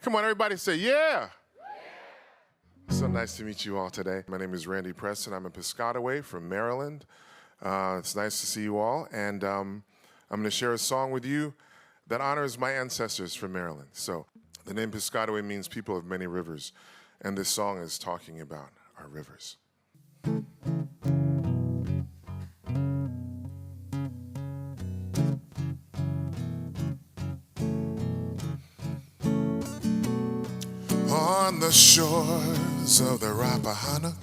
Come on, everybody say, yeah. So nice to meet you all today. My name is Randy Preston. I'm a Piscataway from Maryland. It's nice to see you all. And I'm going to share a song with you that honors my ancestors from Maryland. So the name Piscataway means people of many rivers. And this song is talking about our rivers. On the shores of the Rappahannock,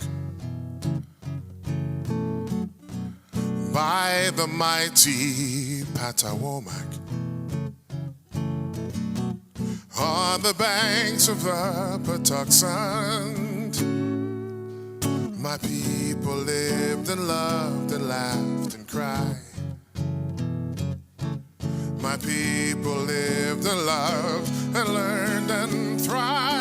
by the mighty Patawomac, on the banks of the Patuxent, my people lived and loved and laughed and cried. My people lived and loved and learned and thrived.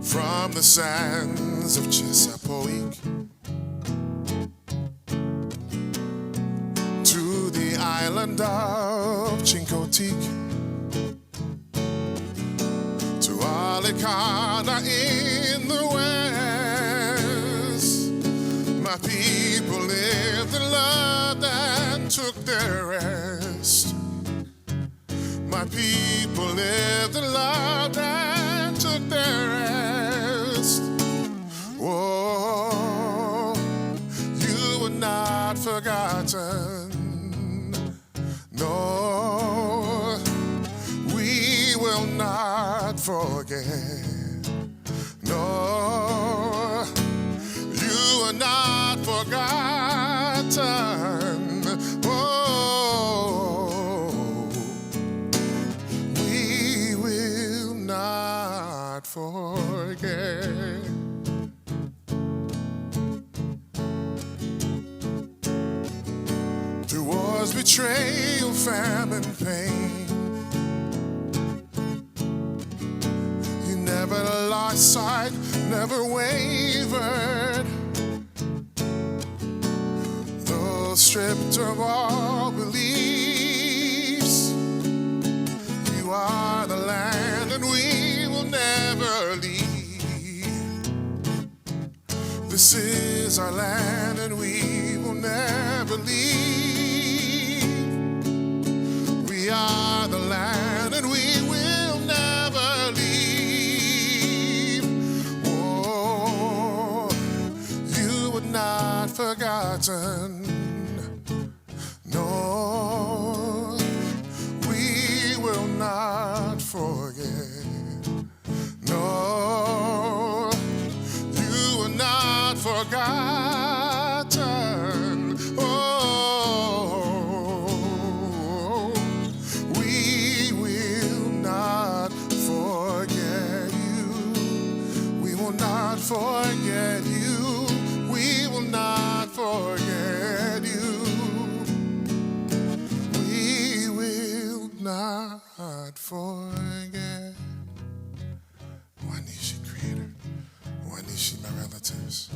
From the sands of Chesapeake to the island of Chincoteague, to Alicana in the west, my people lived and loved and took their rest. My people lived and loved and took their rest. Oh, you were not forgotten. No, we will not forget. No, you are not forgotten. Oh, we will not forget. Through wars, betrayal, famine, pain, you never lost sight, never wavered. Though stripped of all beliefs, you are the land and we will never leave. This is our land and we will never leave. We are the land and we will never leave. Oh, you were not forgotten. No, we will not forget. No, you were not forgotten. Oh, we will not forget you. We will not forget you. We will not forget you. We will not forget. Wanishi Creator, Wanishi my relatives.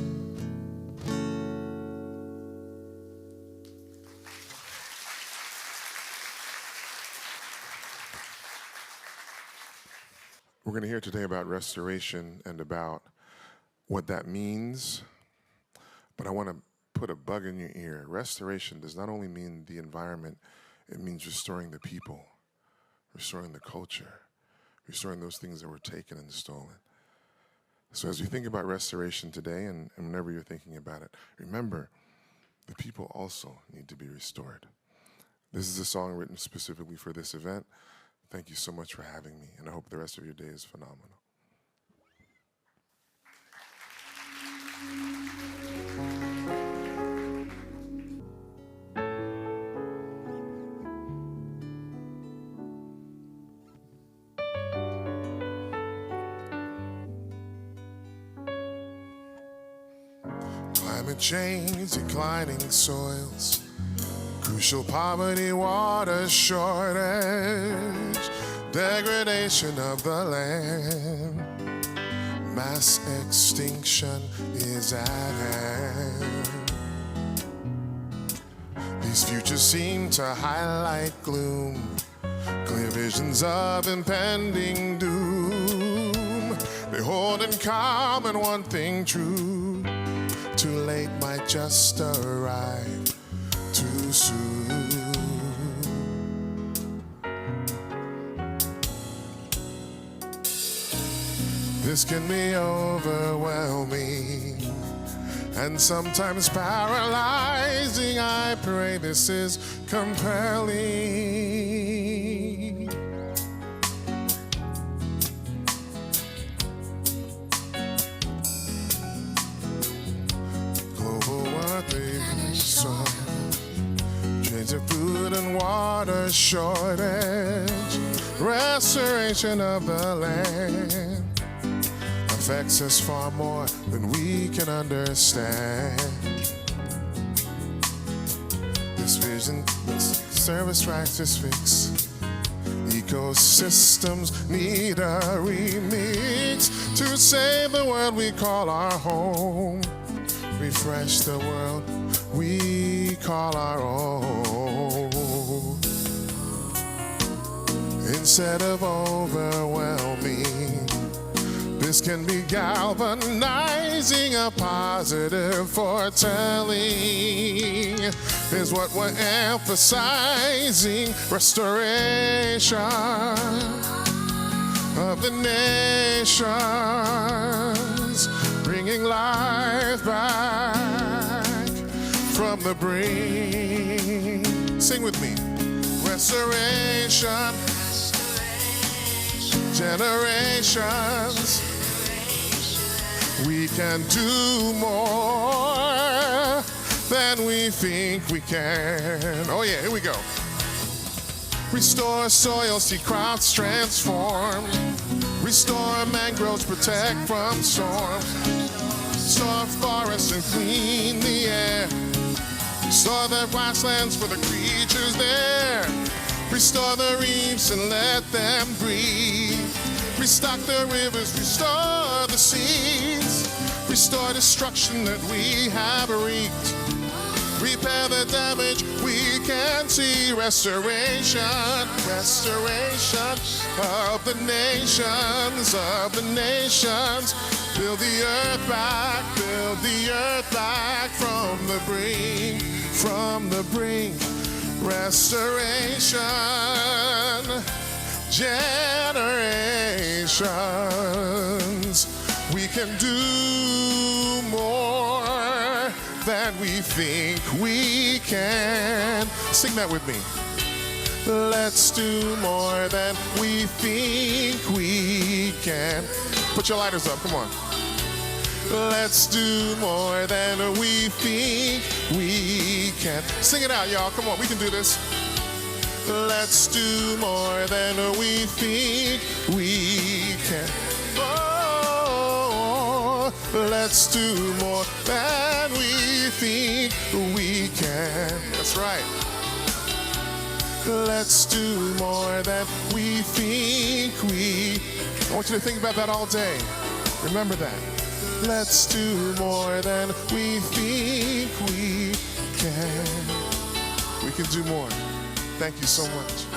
We're going to hear today about restoration and about what that means, but I want to put a bug in your ear. Restoration does not only mean the environment, it means restoring the people, restoring the culture, restoring those things that were taken and stolen. So as you think about restoration today, and whenever you're thinking about it, remember, the people also need to be restored. This is a song written specifically for this event. Thank you so much for having me, and I hope the rest of your day is phenomenal. Climate change, declining soils, crucial poverty, water shortage, degradation of the land, mass extinction is at hand. These futures seem to highlight gloom, clear visions of impending doom. They hold in common one thing true: too late might just arrive too soon. This can be overwhelming and sometimes paralyzing. I pray this is compelling. Global warming, soil, change of food and water shortage, restoration of the land affects us far more than we can understand. This vision, service practice fix. Ecosystems need a remix to save the world we call our home. Refresh the world we call our own. Instead of overwhelming, this can be galvanizing. A positive foretelling is what we're emphasizing. Restoration of the nations, bringing life back from the brink. Sing with me. Restoration, generations. We can do more than we think we can. Oh yeah, here we go. Restore soil, see crops transform. Restore mangroves, protect from storms. Restore forests and clean the air. Restore the grasslands for the creatures there. Restore the reefs and let them breathe. Restock the rivers, restore the seas. Restore destruction that we have wreaked. Repair the damage we can see. Restoration, restoration of the nations, of the nations. Build the earth back from the brink, from the brink. Restoration, generations. We can do more than we think we can. Sing that with me. Let's do more than we think we can. Put your lighters up, come on. Let's do more than we think we can. Sing it out, y'all. Come on, we can do this. Let's do more than we think we can. Oh, let's do more than we think we can. That's right. Let's do more than we think we. I want you to think about that all day. Remember that. Let's do more than we think we can. We can do more. Thank you so much.